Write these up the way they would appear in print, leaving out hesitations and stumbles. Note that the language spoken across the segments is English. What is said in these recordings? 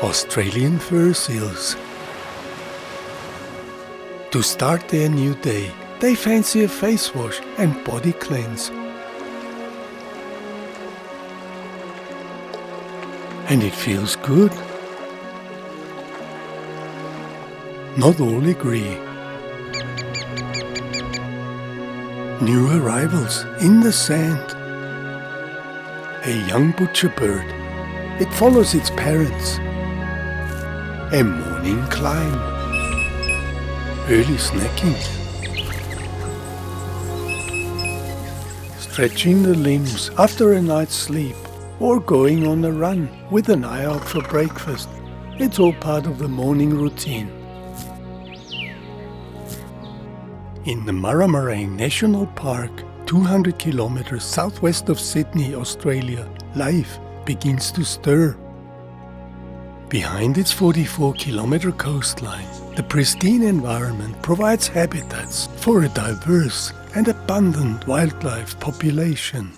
Australian fur seals. To start their new day, they fancy a face wash and body cleanse. And it feels good. Not all agree. New arrivals in the sand. A young butcher bird. It follows its parents. A morning climb. Early snacking. Stretching the limbs after a night's sleep, or going on a run with an eye out for breakfast. It's all part of the morning routine. In the Murramarang National Park, 200 kilometers southwest of Sydney, Australia, life begins to stir. Behind its 44-kilometer coastline, the pristine environment provides habitats for a diverse and abundant wildlife population.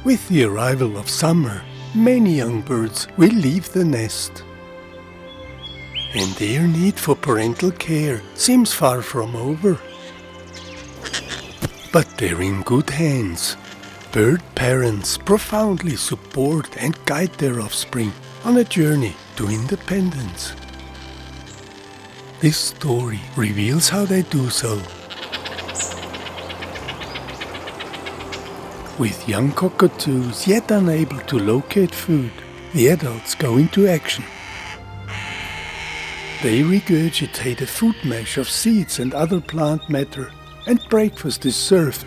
With the arrival of summer, many young birds will leave the nest. And their need for parental care seems far from over. But they're in good hands. Bird parents profoundly support and guide their offspring on a journey to independence. This story reveals how they do so. With young cockatoos yet unable to locate food, the adults go into action. They regurgitate a food mesh of seeds and other plant matter, and breakfast is served.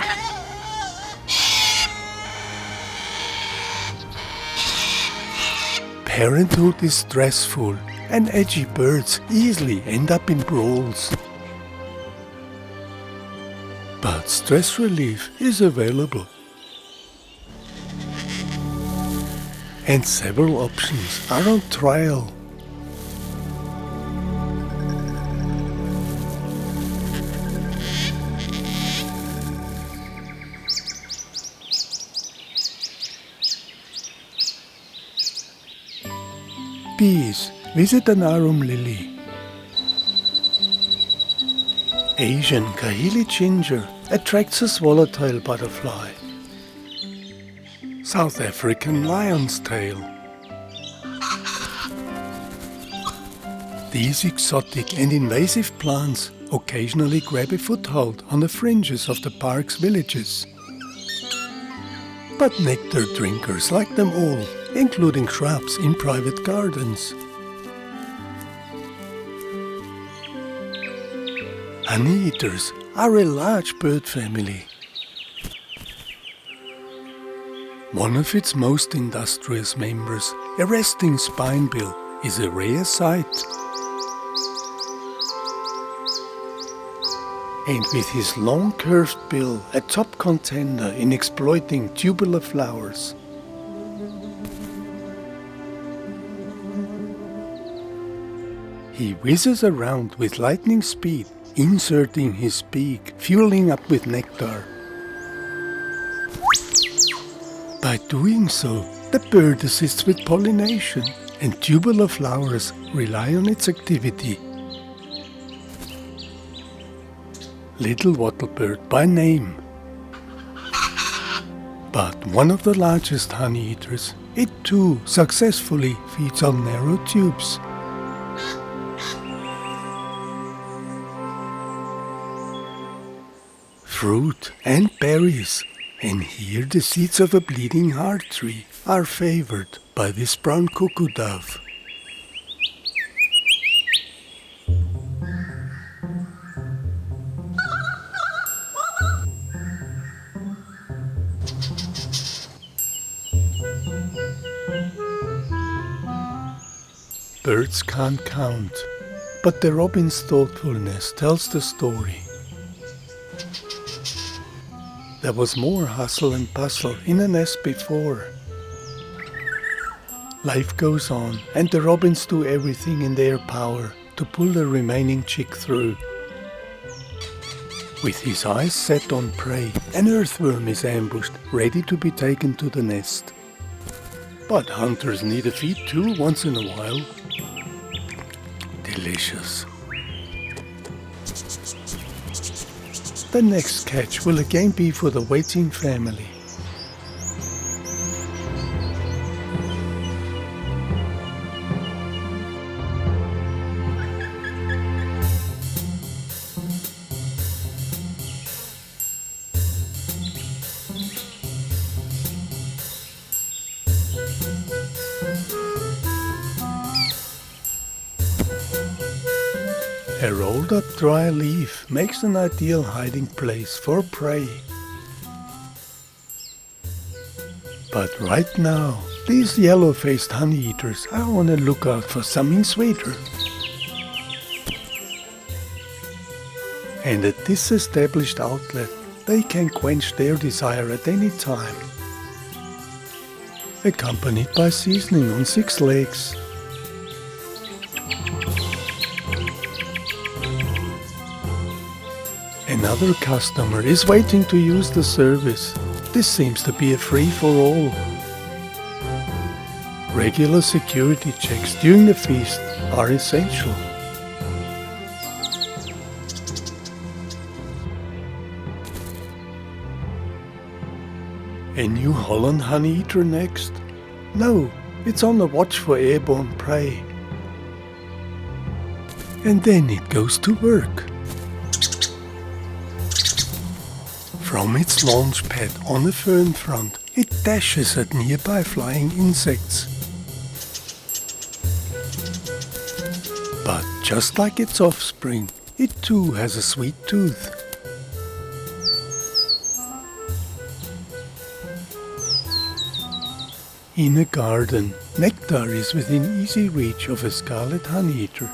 Parenthood is stressful, and edgy birds easily end up in brawls. But stress relief is available. And several options are on trial. Bees visit an arum lily. Asian Kahili ginger attracts a swallowtail butterfly. South African lion's tail. These exotic and invasive plants occasionally grab a foothold on the fringes of the park's villages. But nectar drinkers like them all, including shrubs in private gardens. Honeyeaters are a large bird family. One of its most industrious members, a resting spinebill, is a rare sight. And with his long curved bill, a top contender in exploiting tubular flowers. He whizzes around with lightning speed, inserting his beak, fueling up with nectar. By doing so, the bird assists with pollination, and tubular flowers rely on its activity. Little wattlebird by name. But one of the largest honeyeaters, it too successfully feeds on narrow tubes. Fruit and berries, and here the seeds of a bleeding heart tree are favored by this brown cuckoo dove. Birds can't count, but the robin's thoughtfulness tells the story. There was more hustle and bustle in a nest before. Life goes on, and the robins do everything in their power to pull the remaining chick through. With his eyes set on prey, an earthworm is ambushed, ready to be taken to the nest. But hunters need a feed too once in a while. Delicious. The next catch will again be for the waiting family. A rolled up dry leaf makes an ideal hiding place for prey. But right now, these yellow-faced honeyeaters are on a lookout for something sweeter. And at this established outlet, they can quench their desire at any time. Accompanied by seasoning on 6 legs. Another customer is waiting to use the service. This seems to be a free-for-all. Regular security checks during the feast are essential. A New Holland honeyeater next? No, it's on the watch for airborne prey. And then it goes to work. From its launch pad on the fern front, it dashes at nearby flying insects. But just like its offspring, it too has a sweet tooth. In a garden, Nectar is within easy reach of a scarlet honeyeater.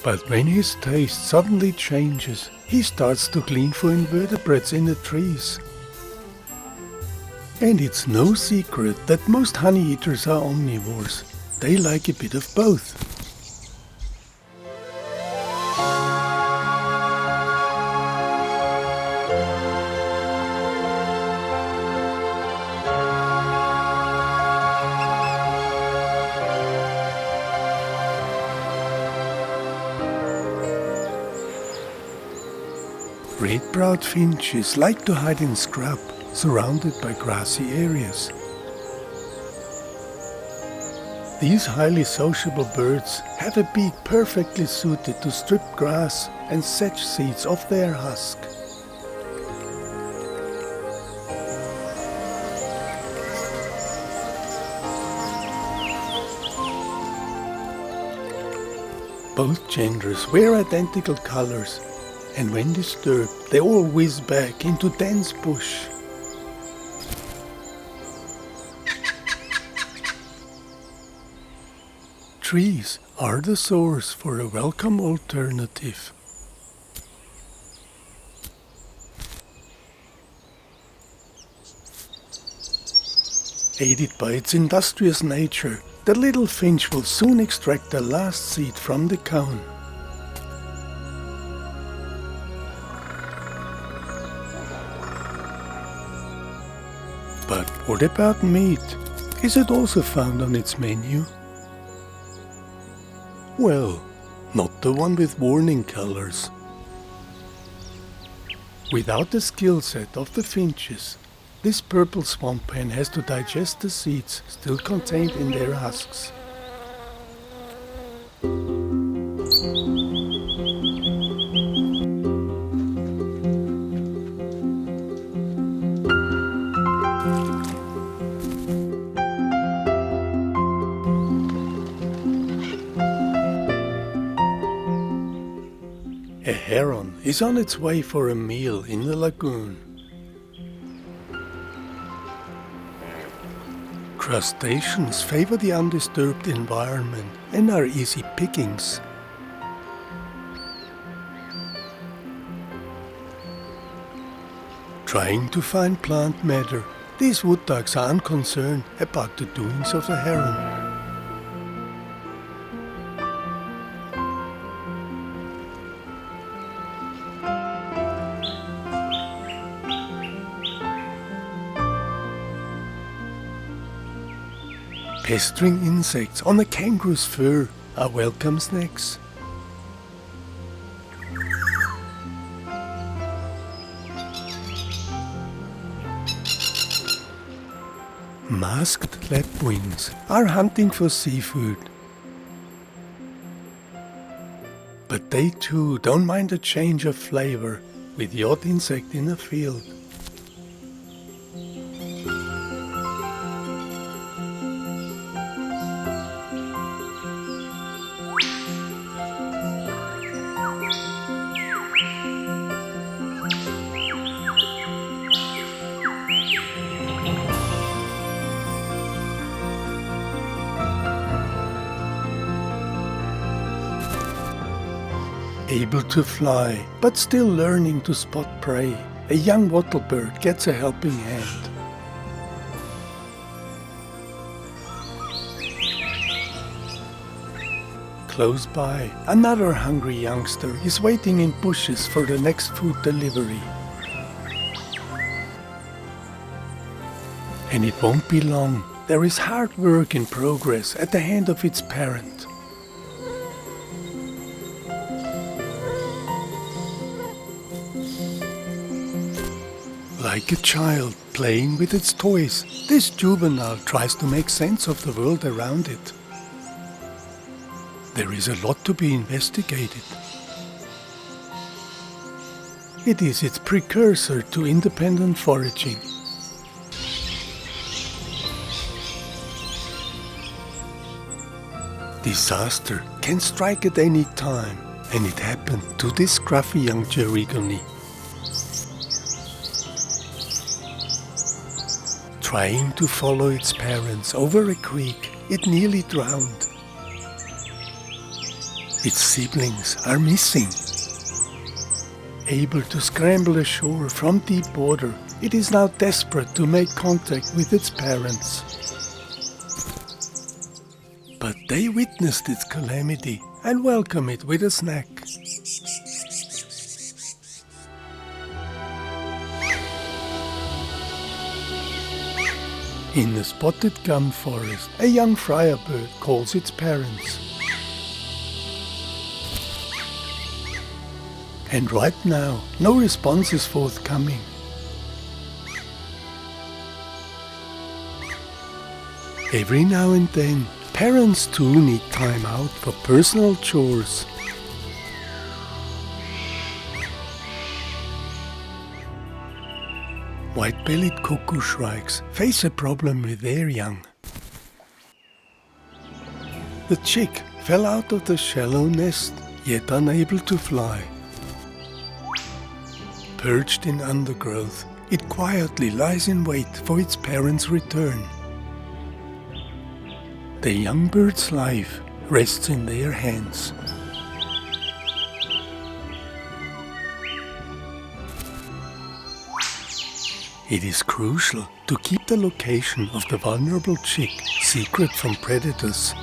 But when his taste suddenly changes, he starts to glean for invertebrates in the trees. And it's no secret that most honeyeaters are omnivores. They like a bit of both. Red-browed finches like to hide in scrub, surrounded by grassy areas. These highly sociable birds have a beak perfectly suited to strip grass and sedge seeds off their husk. Both genders wear identical colors, and when disturbed, they all whiz back into dense bush. Trees are the source for a welcome alternative. Aided by its industrious nature, the little finch will soon extract the last seed from the cone. But what about meat? Is it also found on its menu? Well, not the one with warning colors. Without the skill set of the finches, this purple swamp hen has to digest the seeds still contained in their husks. A heron is on its way for a meal in the lagoon. Crustaceans favor the undisturbed environment and are easy pickings. Trying to find plant matter, these wood ducks are unconcerned about the doings of the heron. Pestering insects on a kangaroo's fur are welcome snacks. Masked lapwings are hunting for seafood. But they too don't mind a change of flavor with the odd insect in a field. Able to fly, but still learning to spot prey, a young wattlebird gets a helping hand. Close by, another hungry youngster is waiting in bushes for the next food delivery. And it won't be long. There is hard work in progress at the hand of its parent. Like a child playing with its toys, this juvenile tries to make sense of the world around it. There is a lot to be investigated. It is its precursor to independent foraging. Disaster can strike at any time, and it happened to this scruffy young gerygony. Trying to follow its parents over a creek, it nearly drowned. Its siblings are missing. Able to scramble ashore from deep water, it is now desperate to make contact with its parents. But they witnessed its calamity and welcome it with a snack. In the spotted gum forest, a young friarbird calls its parents. And right now, no response is forthcoming. Every now and then, parents too need time out for personal chores. White-bellied cuckoo shrikes face a problem with their young. The chick fell out of the shallow nest, yet unable to fly. Perched in undergrowth, it quietly lies in wait for its parents' return. The young bird's life rests in their hands. It is crucial to keep the location of the vulnerable chick secret from predators.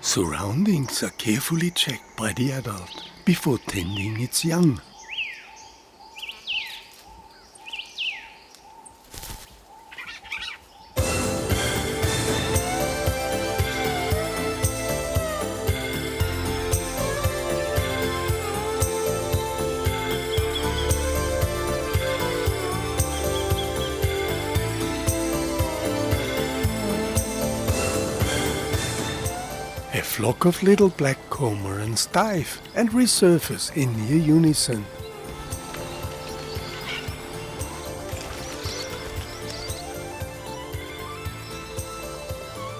Surroundings are carefully checked by the adult before tending its young. A flock of little black cormorants dive and resurface in near unison.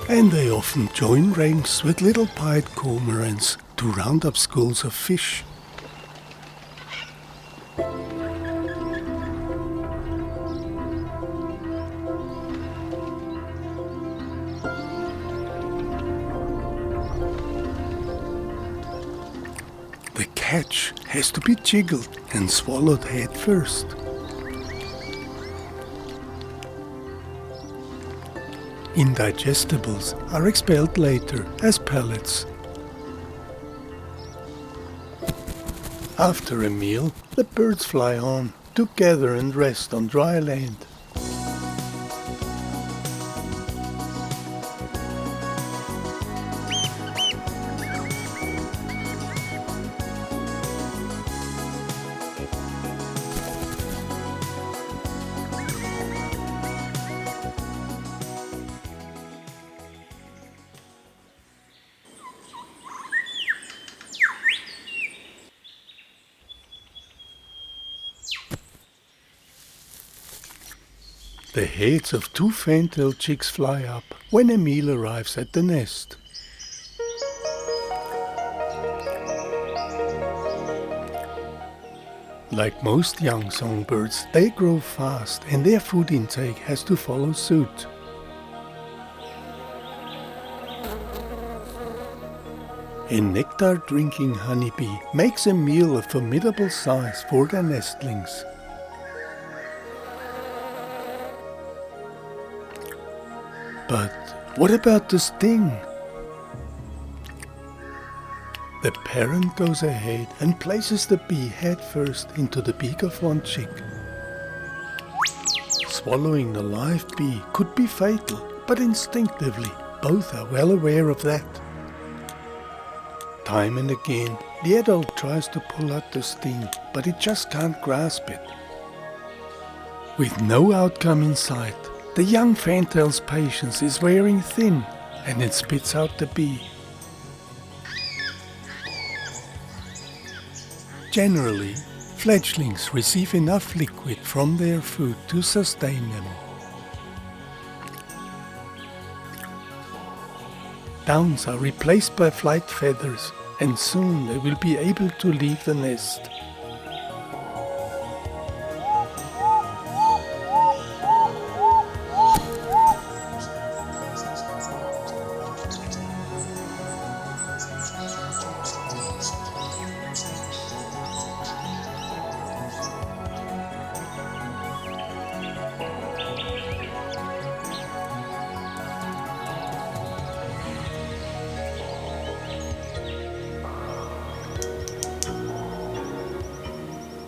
And they often join ranks with little pied cormorants to round up schools of fish. The catch has to be jiggled and swallowed head first. Indigestibles are expelled later as pellets. After a meal, the birds fly on to gather and rest on dry land. The heads of two fantail chicks fly up when a meal arrives at the nest. Like most young songbirds, they grow fast and their food intake has to follow suit. A nectar-drinking honeybee makes a meal of formidable size for their nestlings. But what about the sting? The parent goes ahead and places the bee head first into the beak of one chick. Swallowing the live bee could be fatal, but instinctively both are well aware of that. Time and again, the adult tries to pull out the sting, but it just can't grasp it. With no outcome in sight, the young fantail's patience is wearing thin, and it spits out the bee. Generally, fledglings receive enough liquid from their food to sustain them. Downs are replaced by flight feathers, and soon they will be able to leave the nest.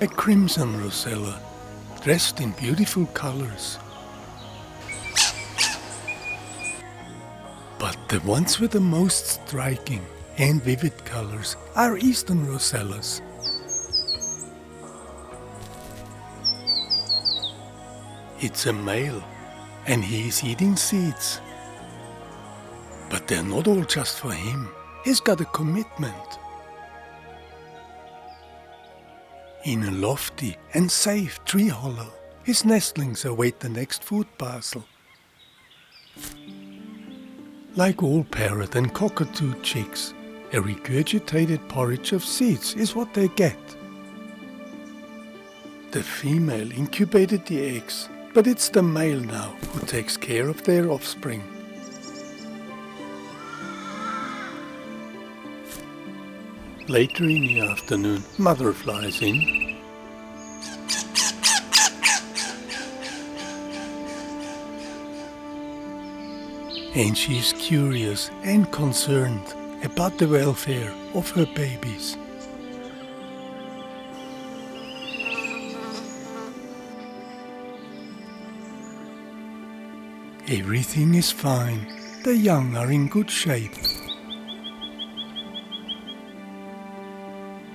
A crimson rosella, dressed in beautiful colors. But the ones with the most striking and vivid colors are eastern rosellas. It's a male, and he is eating seeds. But they're not all just for him. He's got a commitment. In a lofty and safe tree hollow, his nestlings await the next food parcel. Like all parrot and cockatoo chicks, a regurgitated porridge of seeds is what they get. The female incubated the eggs, but it's the male now who takes care of their offspring. Later in the afternoon, mother flies in. And she's curious and concerned about the welfare of her babies. Everything is fine. The young are in good shape.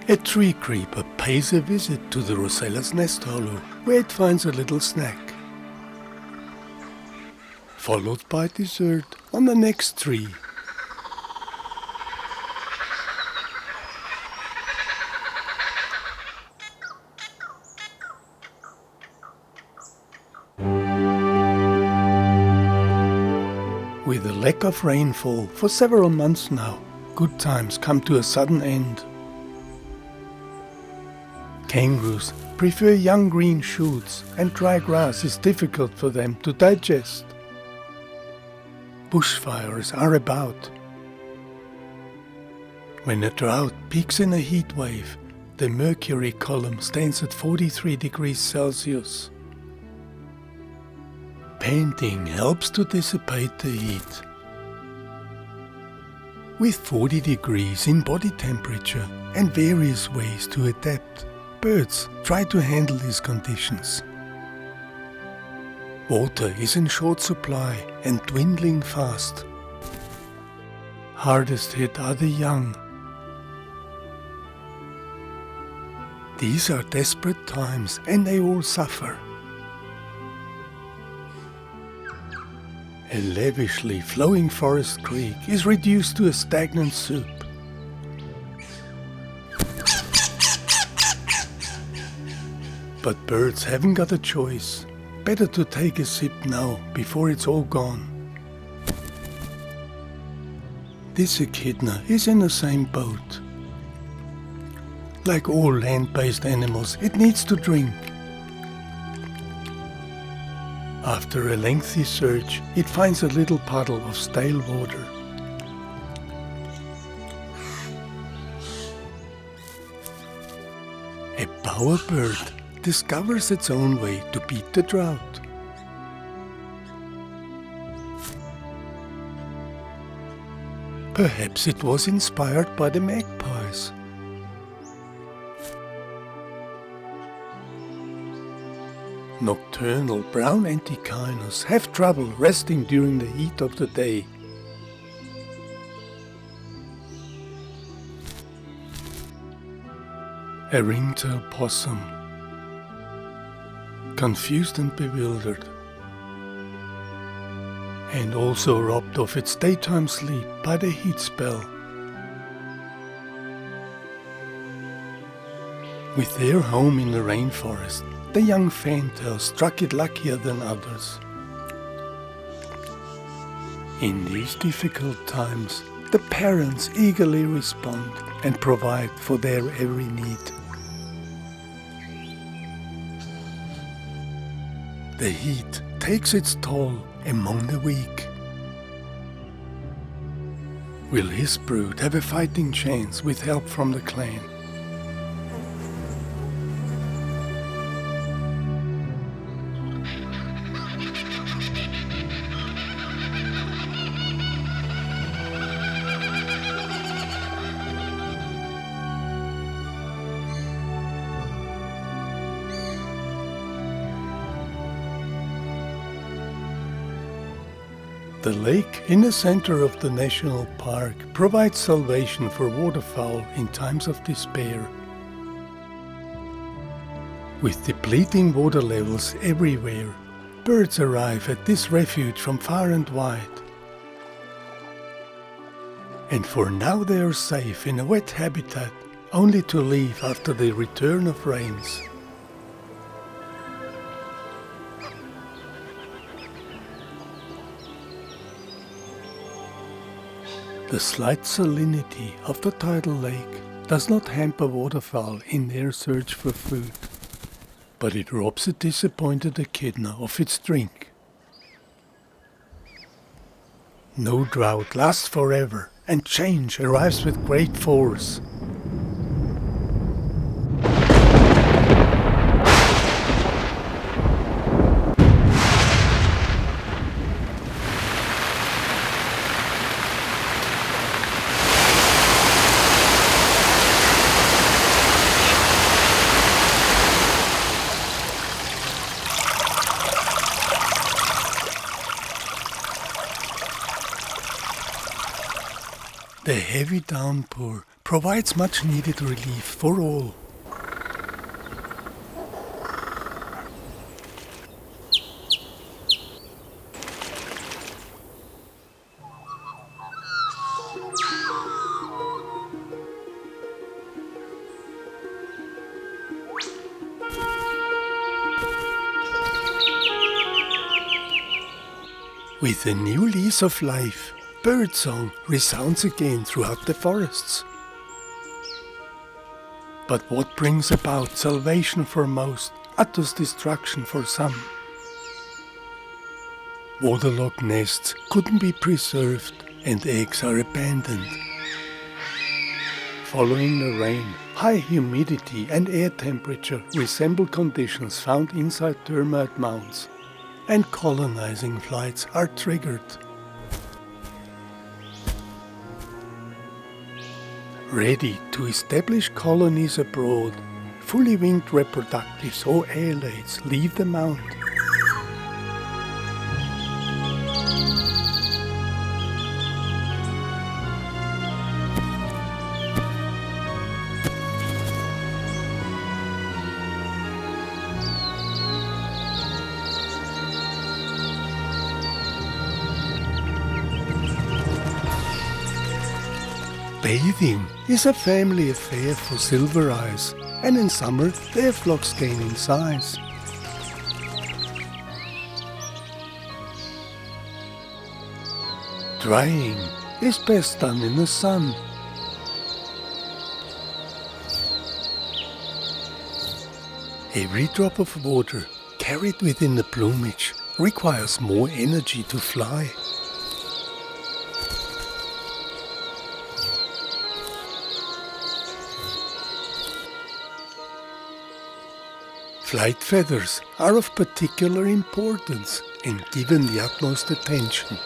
A tree creeper pays a visit to the rosella's nest hollow, where it finds a little snack. Followed by dessert on the next tree. With a lack of rainfall for several months now, good times come to a sudden end. Kangaroos prefer young green shoots, and dry grass is difficult for them to digest. Bushfires are about. When a drought peaks in a heat wave, the mercury column stands at 43 degrees Celsius. Panting helps to dissipate the heat. With 40 degrees in body temperature and various ways to adapt, birds try to handle these conditions. Water is in short supply and dwindling fast. Hardest hit are the young. These are desperate times and they all suffer. A lavishly flowing forest creek is reduced to a stagnant soup. But birds haven't got a choice. Better to take a sip now, before it's all gone. This echidna is in the same boat. Like all land-based animals, it needs to drink. After a lengthy search, it finds a little puddle of stale water. A bowerbird discovers its own way to beat the drought. Perhaps it was inspired by the magpies. Nocturnal brown antechinus have trouble resting during the heat of the day. A ringtail possum, confused and bewildered, and also robbed of its daytime sleep by the heat spell. With their home in the rainforest, the young fantail struck it luckier than others. In these difficult times, the parents eagerly respond and provide for their every need. The heat takes its toll among the weak. Will his brood have a fighting chance with help from the clan? The lake in the center of the national park provides salvation for waterfowl in times of despair. With depleting water levels everywhere, birds arrive at this refuge from far and wide. And for now they are safe in a wet habitat, only to leave after the return of rains. The slight salinity of the tidal lake does not hamper waterfowl in their search for food, but it robs a disappointed echidna of its drink. No drought lasts forever, and change arrives with great force. The heavy downpour provides much needed relief for all. With a new lease of life, birdsong resounds again throughout the forests. But what brings about salvation for most, utters destruction for some. Waterlogged nests couldn't be preserved and eggs are abandoned. Following the rain, high humidity and air temperature resemble conditions found inside termite mounds, and colonizing flights are triggered. Ready to establish colonies abroad, fully winged reproductives or airlates leave the mound. Bathing is a family affair for silver eyes, and in summer their flocks gain in size. Drying is best done in the sun. Every drop of water carried within the plumage requires more energy to fly. Flight feathers are of particular importance and given the utmost attention.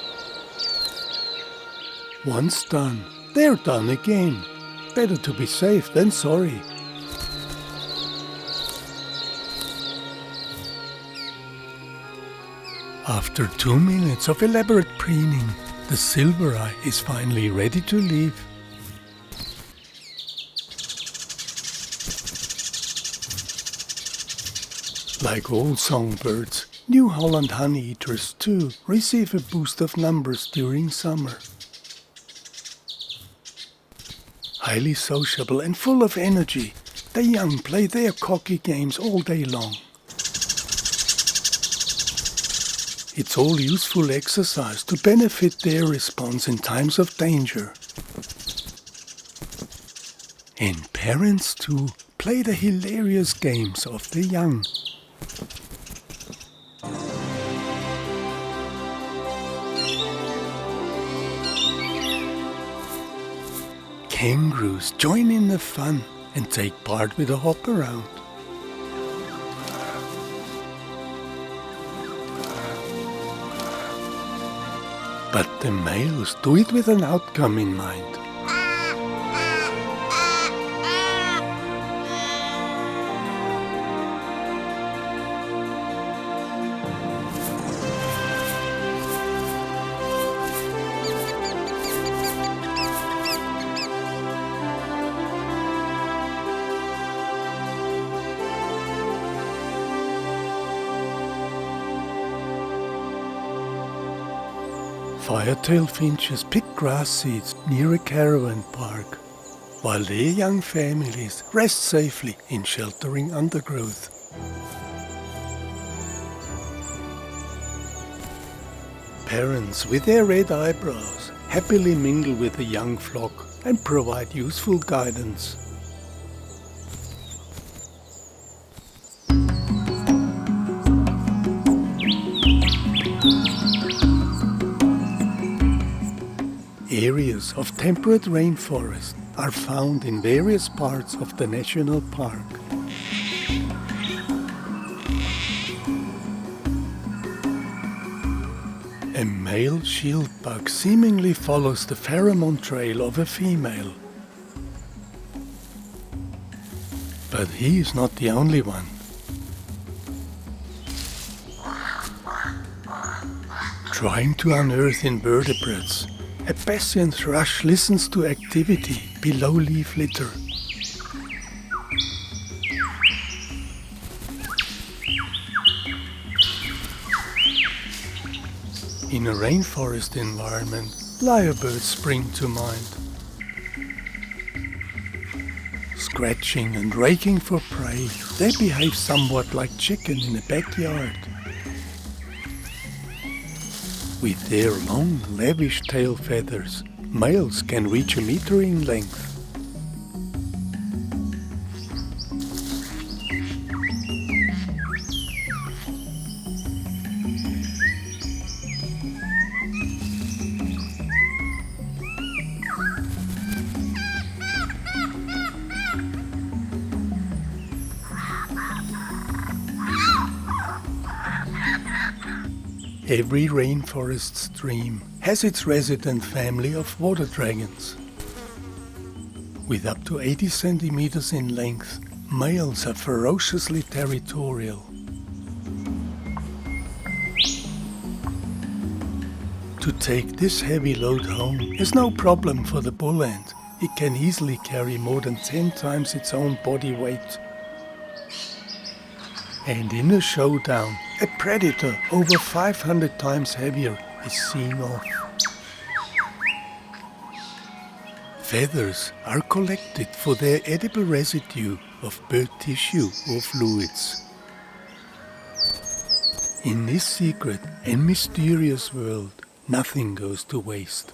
Once done, they're done again. Better to be safe than sorry. After 2 minutes of elaborate preening, the silver eye is finally ready to leave. Like all songbirds, New Holland honeyeaters too receive a boost of numbers during summer. Highly sociable and full of energy, the young play their cocky games all day long. It's all useful exercise to benefit their response in times of danger. And parents too play the hilarious games of the young. Kangaroos join in the fun and take part with a hop around. But the males do it with an outcome in mind. Firetail finches pick grass seeds near a caravan park, while their young families rest safely in sheltering undergrowth. Parents with their red eyebrows happily mingle with the young flock and provide useful guidance. Areas of temperate rainforest are found in various parts of the national park. A male shieldbug seemingly follows the pheromone trail of a female. But he is not the only one. Trying to unearth invertebrates, a Bessian thrush listens to activity below leaf litter. In a rainforest environment, lyrebirds spring to mind. Scratching and raking for prey, they behave somewhat like chicken in a backyard. With their long, lavish tail feathers, males can reach a meter in length. Every rainforest stream has its resident family of water dragons. With up to 80 centimeters in length, males are ferociously territorial. To take this heavy load home is no problem for the bull ant. It can easily carry more than 10 times its own body weight. And in a showdown, a predator over 500 times heavier is seen off. Feathers are collected for their edible residue of bird tissue or fluids. In this secret and mysterious world, nothing goes to waste.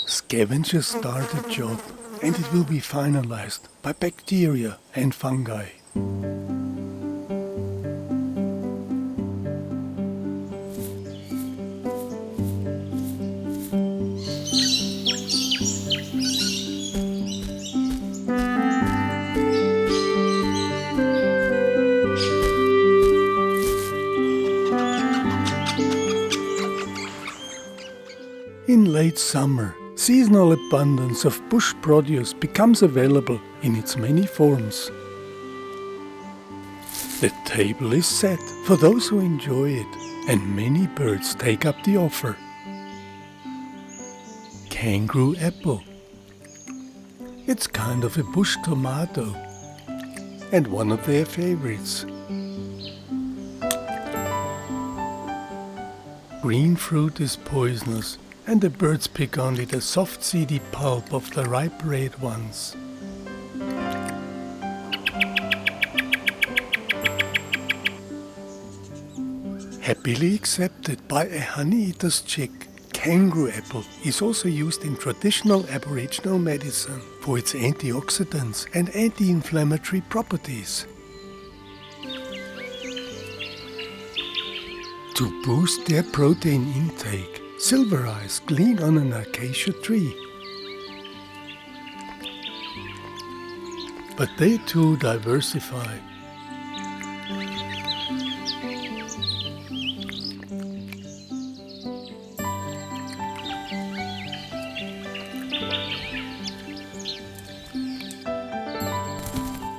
Scavengers start a job, and it will be finalized by bacteria and fungi. In late summer, seasonal abundance of bush produce becomes available in its many forms. The table is set for those who enjoy it, and many birds take up the offer. Kangaroo apple. It's kind of a bush tomato, and one of their favorites. Green fruit is poisonous, and the birds pick only the soft seedy pulp of the ripe red ones. Happily accepted by a honeyeater's chick, kangaroo apple is also used in traditional Aboriginal medicine for its antioxidants and anti-inflammatory properties. To boost their protein intake, silver eyes glean on an acacia tree. But they too diversify.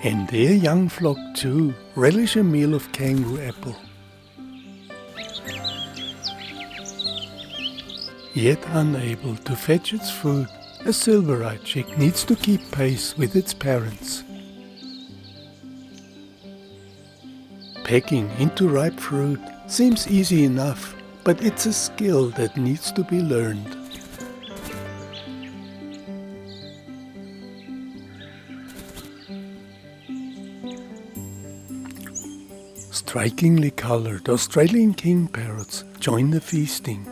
And their young flock too relish a meal of kangaroo apple. Yet unable to fetch its food, a silver-eyed chick needs to keep pace with its parents. Pecking into ripe fruit seems easy enough, but it's a skill that needs to be learned. Strikingly colored Australian king parrots join the feasting.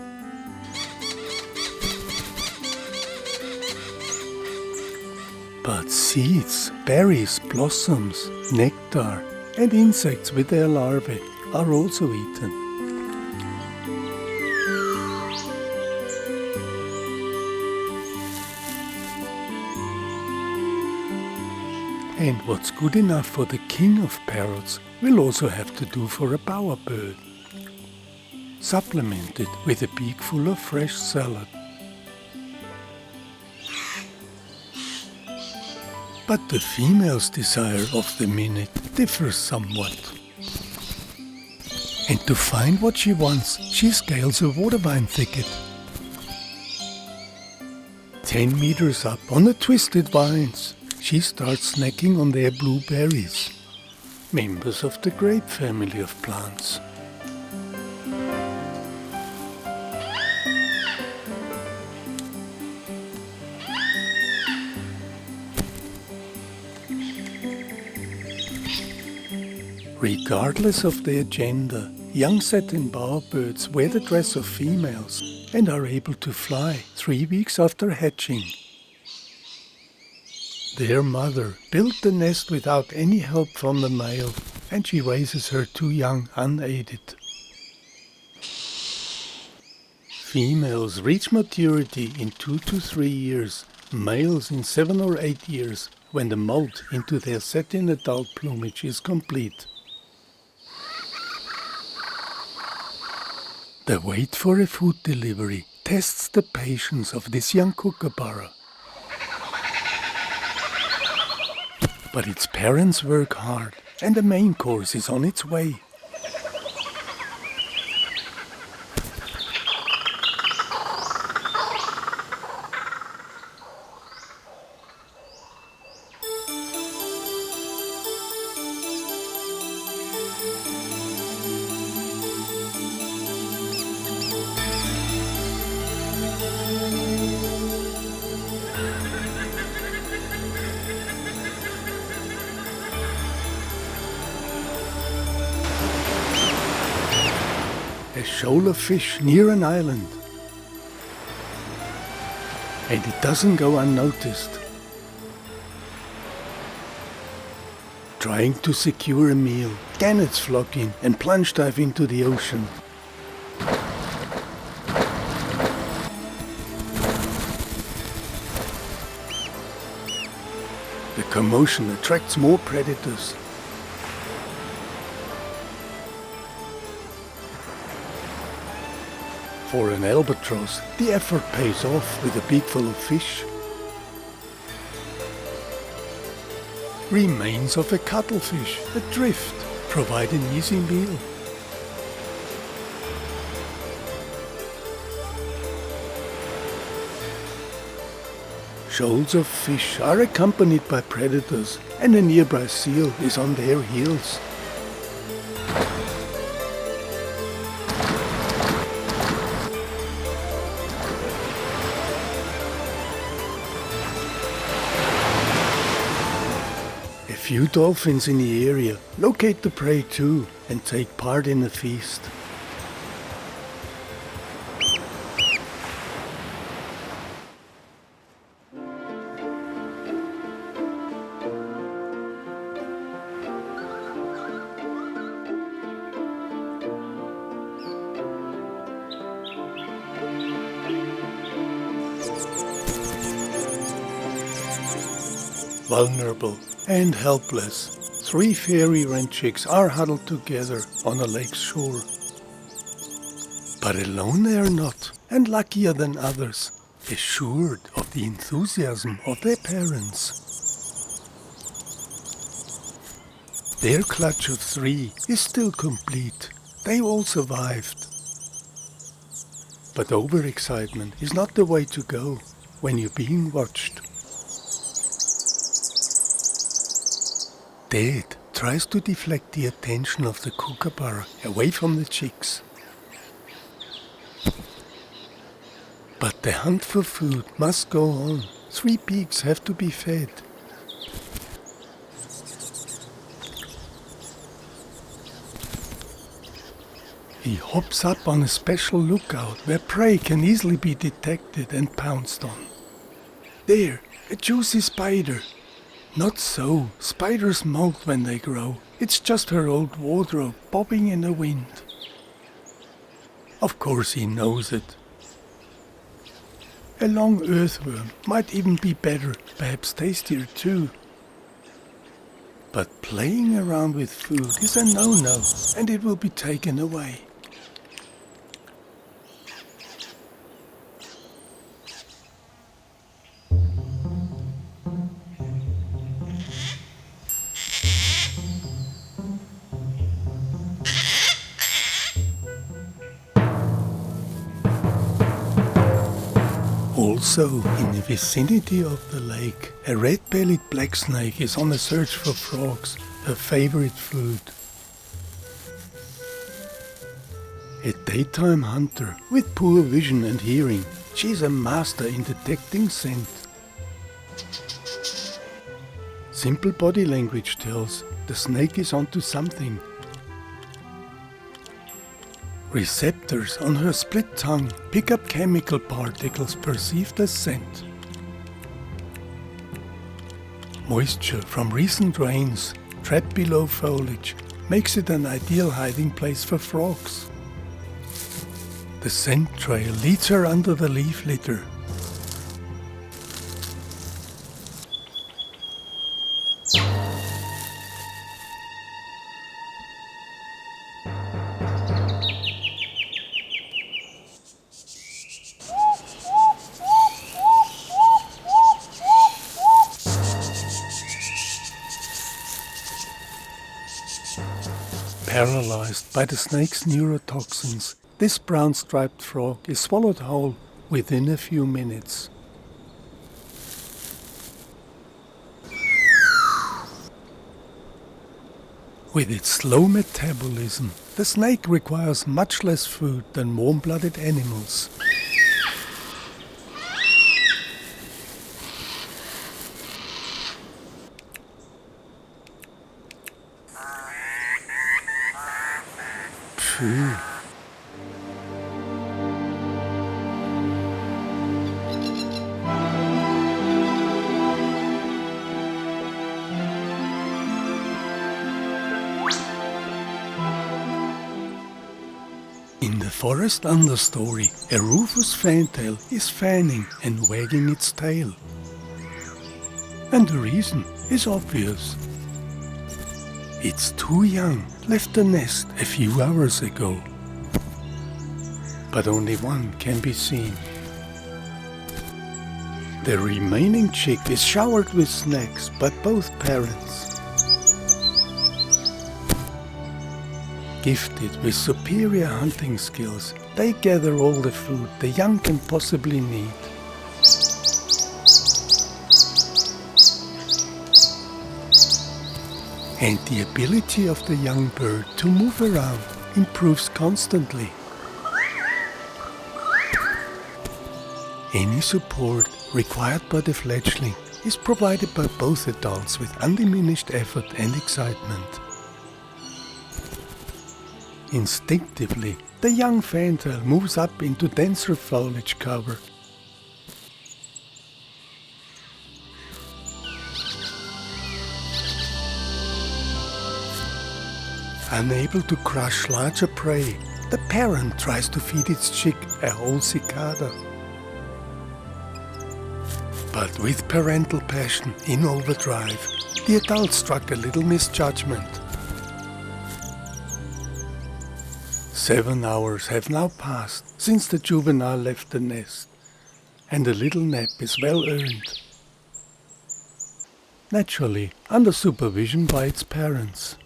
But seeds, berries, blossoms, nectar, and insects with their larvae are also eaten. And what's good enough for the king of parrots will also have to do for a bowerbird. Supplemented with a beakful of fresh salad. But the female's desire of the minute differs somewhat. And to find what she wants, she scales a watervine thicket. 10 meters up on the twisted vines, she starts snacking on their blueberries, members of the grape family of plants. Regardless of their gender, young satin bowerbirds wear the dress of females and are able to fly 3 weeks after hatching. Their mother built the nest without any help from the male, and she raises her 2 young unaided. Females reach maturity in 2 to 3 years, males in 7 or 8 years, when the molt into their satin adult plumage is complete. The wait for a food delivery tests the patience of this young kookaburra. But its parents work hard, and the main course is on its way. A shoal of fish near an island. and it doesn't go unnoticed. Trying to secure a meal, gannets flock in and plunge dive into the ocean. The commotion attracts more predators. For an albatross, the effort pays off with a beak full of fish. Remains of a cuttlefish, adrift, provide an easy meal. Shoals of fish are accompanied by predators, and a nearby seal is on their heels. A few dolphins in the area locate the prey too and take part in the feast. Vulnerable and helpless, 3 fairy wren chicks are huddled together on a lake's shore. But alone they are not, and luckier than others, assured of the enthusiasm of their parents. Their clutch of 3 is still complete. They all survived. But overexcitement is not the way to go when you're being watched. Dad tries to deflect the attention of the kookaburra away from the chicks. But the hunt for food must go on. 3 beaks have to be fed. He hops up on a special lookout where prey can easily be detected and pounced on. There, a juicy spider. Not so. Spiders molt when they grow. It's just her old wardrobe bobbing in the wind. Of course he knows it. A long earthworm might even be better, perhaps tastier too. But playing around with food is a no-no, and it will be taken away. Also, in the vicinity of the lake, a red-bellied black snake is on a search for frogs, her favorite food. A daytime hunter with poor vision and hearing, she's a master in detecting scent. Simple body language tells the snake is onto something. Receptors on her split tongue pick up chemical particles perceived as scent. Moisture from recent rains, trapped below foliage, makes it an ideal hiding place for frogs. The scent trail leads her under the leaf litter. Paralyzed by the snake's neurotoxins, this brown striped frog is swallowed whole within a few minutes. With its slow metabolism, the snake requires much less food than warm-blooded animals. Phew. forest understory, a rufous fantail is fanning and wagging its tail. And the reason is obvious. Its two young left the nest a few hours ago. But only one can be seen. The remaining chick is showered with snacks by both parents. Gifted with superior hunting skills, they gather all the food the young can possibly need. And the ability of the young bird to move around improves constantly. Any support required by the fledgling is provided by both adults with undiminished effort and excitement. Instinctively, the young fantail moves up into denser foliage cover. Unable to crush larger prey, the parent tries to feed its chick a whole cicada. But with parental passion in overdrive, the adult struck a little misjudgment. 7 hours have now passed since the juvenile left the nest, and a little nap is well earned. Naturally, under supervision by its parents.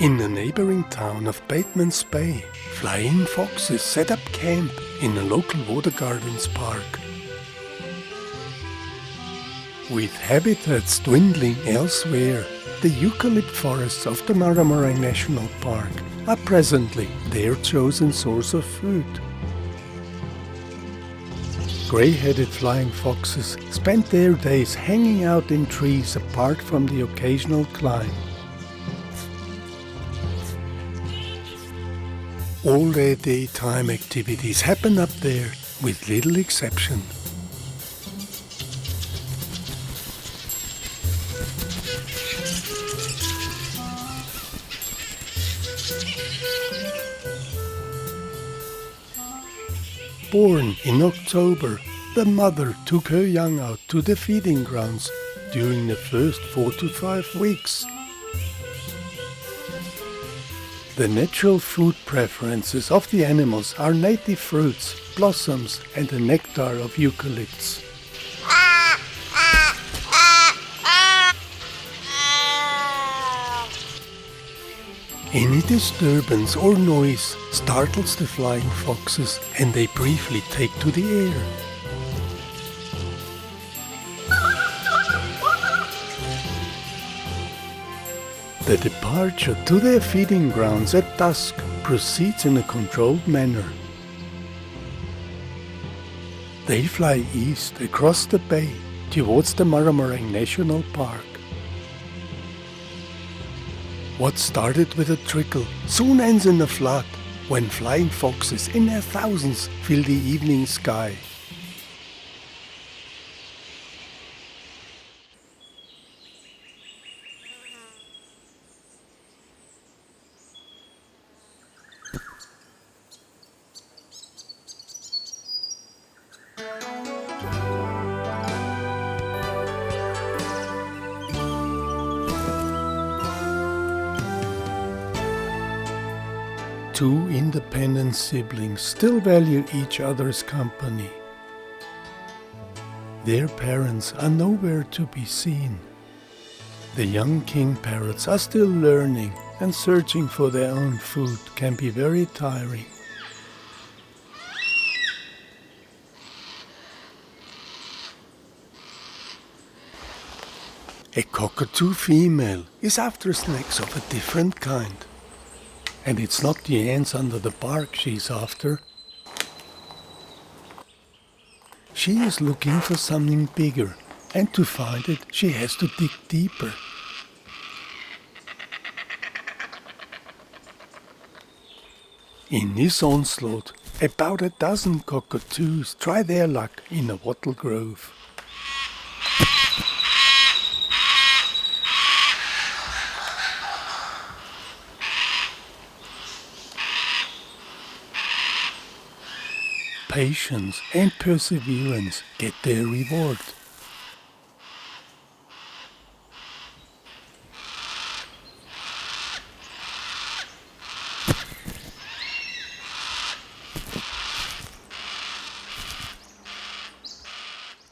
In the neighboring town of Bateman's Bay, flying foxes set up camp in a local water gardens park. With habitats dwindling elsewhere, the eucalypt forests of the Murramarang National Park are presently their chosen source of food. Grey-headed flying foxes spend their days hanging out in trees apart from the occasional climb. All their daytime activities happen up there, with little exception. Born in October, the mother took her young out to the feeding grounds during the first 4 to 5 weeks. The natural food preferences of the animals are native fruits, blossoms, and the nectar of eucalypts. Any disturbance or noise startles the flying foxes, and they briefly take to the air. The departure to their feeding grounds at dusk proceeds in a controlled manner. They fly east across the bay towards the Murramarang National Park. What started with a trickle soon ends in a flood when flying foxes in their thousands fill the evening sky. Two independent siblings still value each other's company. Their parents are nowhere to be seen. The young king parrots are still learning, and searching for their own food can be very tiring. A cockatoo female is after snacks of a different kind. And it's not the ants under the bark she's after. She is looking for something bigger, and to find it she has to dig deeper. In this onslaught, about a dozen cockatoos try their luck in a wattle grove. Patience and perseverance get their reward.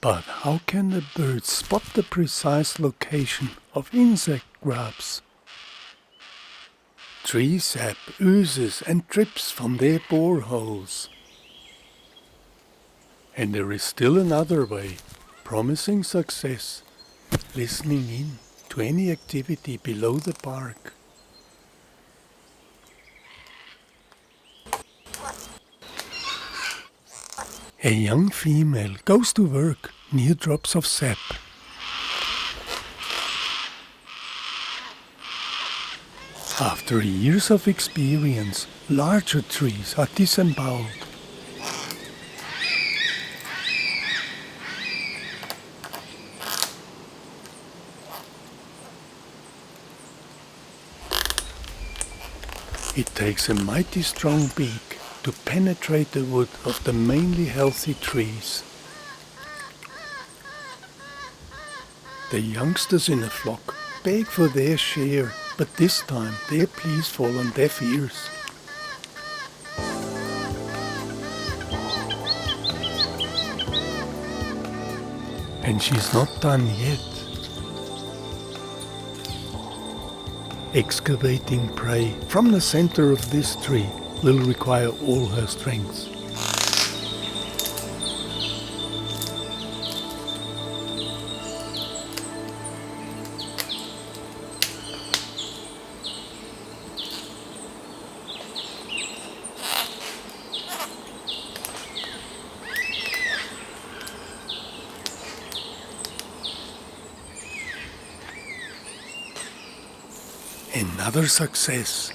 But how can the birds spot the precise location of insect grubs? Tree sap oozes and drips from their boreholes. And there is still another way, promising success, listening in to any activity below the bark. A young female goes to work near drops of sap. After years of experience, larger trees are disemboweled. It takes a mighty strong beak to penetrate the wood of the mainly healthy trees. The youngsters in a flock beg for their share, but this time their pleas fall on deaf ears. And she's not done yet. Excavating prey from the center of this tree will require all her strength. Another success.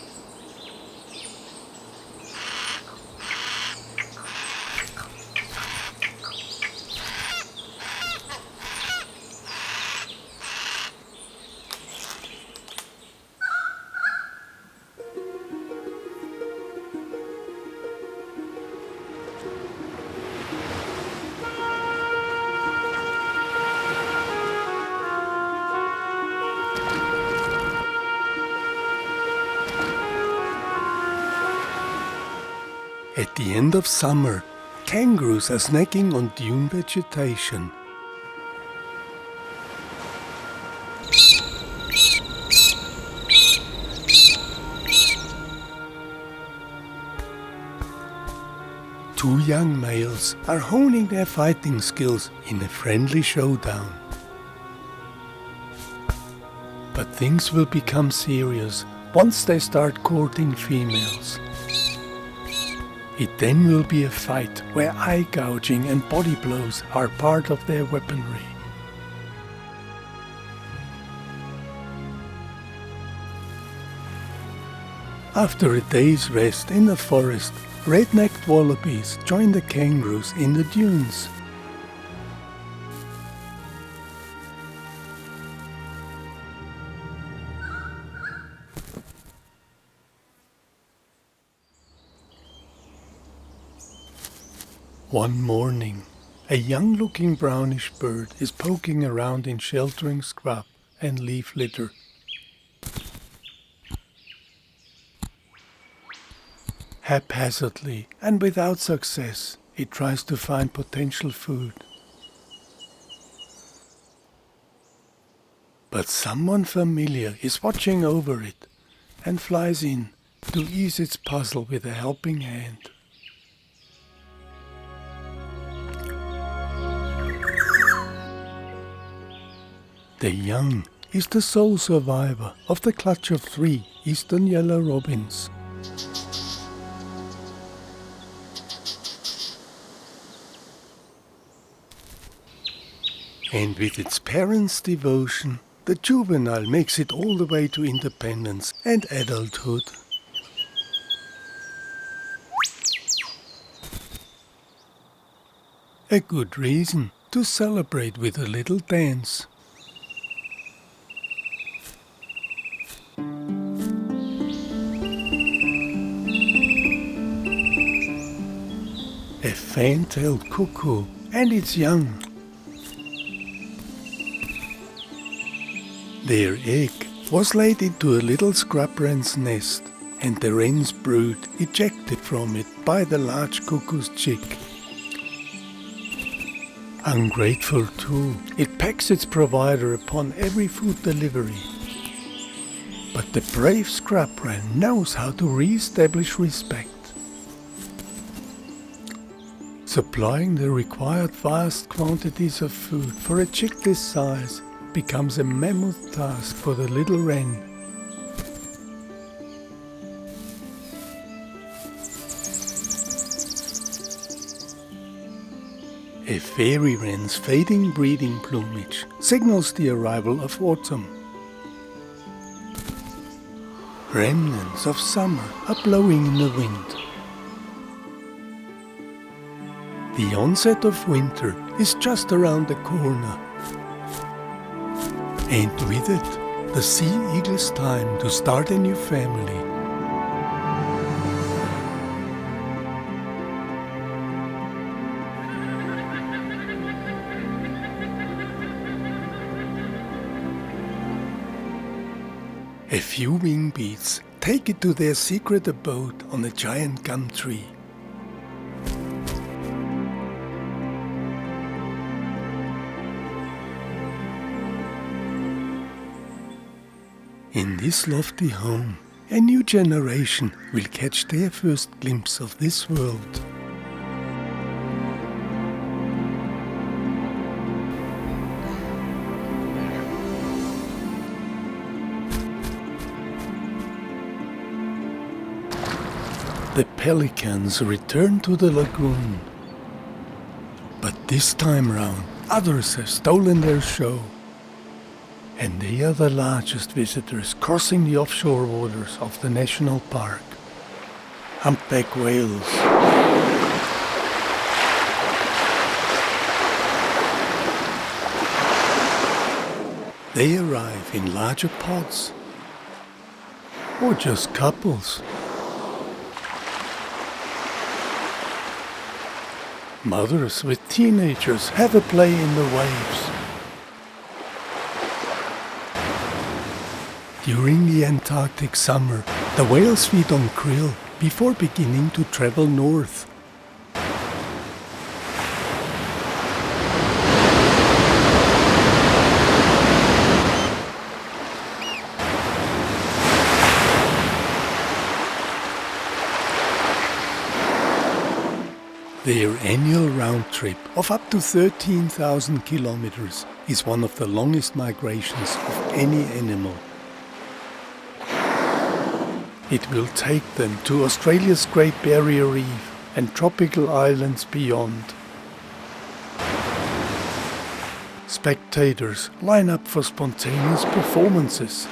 At the end of summer, kangaroos are snacking on dune vegetation. Two young males are honing their fighting skills in a friendly showdown. But things will become serious once they start courting females. It then will be a fight where eye gouging and body blows are part of their weaponry. After a day's rest in the forest, red-necked wallabies join the kangaroos in the dunes. One morning, a young-looking brownish bird is poking around in sheltering scrub and leaf litter. Haphazardly and without success, it tries to find potential food. But someone familiar is watching over it and flies in to ease its puzzle with a helping hand. The young is the sole survivor of the clutch of 3 eastern yellow robins. And with its parents' devotion, the juvenile makes it all the way to independence and adulthood. A good reason to celebrate with a little dance. A fan-tailed cuckoo and its young. Their egg was laid into a little scrub wren's nest, and the wren's brood ejected from it by the large cuckoo's chick. Ungrateful too, it pecks its provider upon every food delivery. But the brave scrub wren knows how to re-establish respect. Supplying the required vast quantities of food for a chick this size becomes a mammoth task for the little wren. A fairy wren's fading breeding plumage signals the arrival of autumn. Remnants of summer are blowing in the wind. The onset of winter is just around the corner. And with it, the sea eagle's time to start a new family. A few wing beats take it to their secret abode on a giant gum tree. In this lofty home, a new generation will catch their first glimpse of this world. The pelicans return to the lagoon. But this time round, others have stolen their show. And they are the largest visitors crossing the offshore waters of the national park. Humpback whales. They arrive in larger pods, or just couples. Mothers with teenagers have a play in the waves. During the Antarctic summer, the whales feed on krill before beginning to travel north. Their annual round trip of up to 13,000 kilometers is one of the longest migrations of any animal. It will take them to Australia's Great Barrier Reef and tropical islands beyond. Spectators line up for spontaneous performances.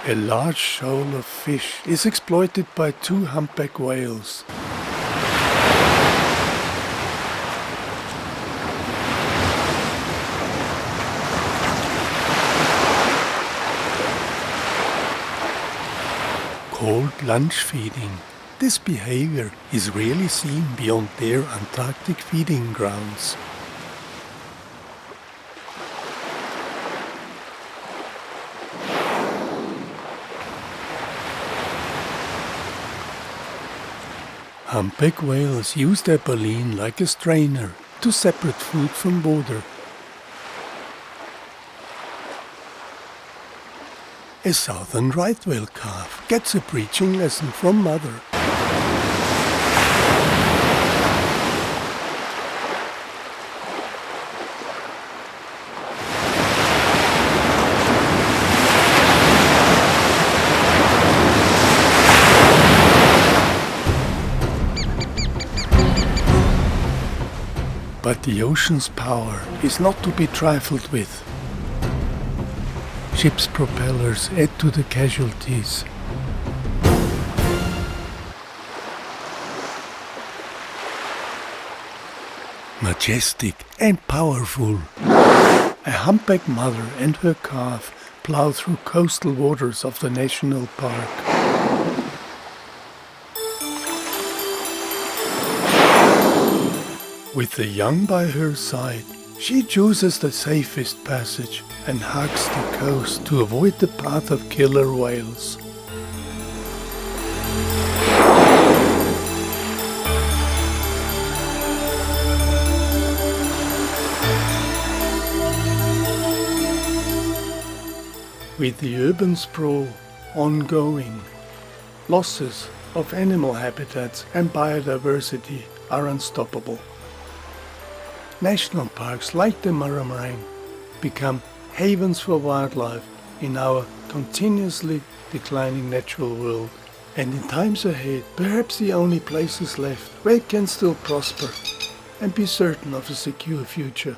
A large shoal of fish is exploited by 2 humpback whales. Called lunch feeding, this behavior is rarely seen beyond their Antarctic feeding grounds. Humpback whales use their baleen like a strainer to separate food from water. A southern right whale calf gets a breaching lesson from mother. But the ocean's power is not to be trifled with. Ships' propellers add to the casualties. Majestic and powerful, a humpback mother and her calf plow through coastal waters of the national park. With the young by her side, she chooses the safest passage and hugs the coast to avoid the path of killer whales. With the urban sprawl ongoing, losses of animal habitats and biodiversity are unstoppable. National parks like the Murramarang become havens for wildlife in our continuously declining natural world, and in times ahead perhaps the only places left where it can still prosper and be certain of a secure future.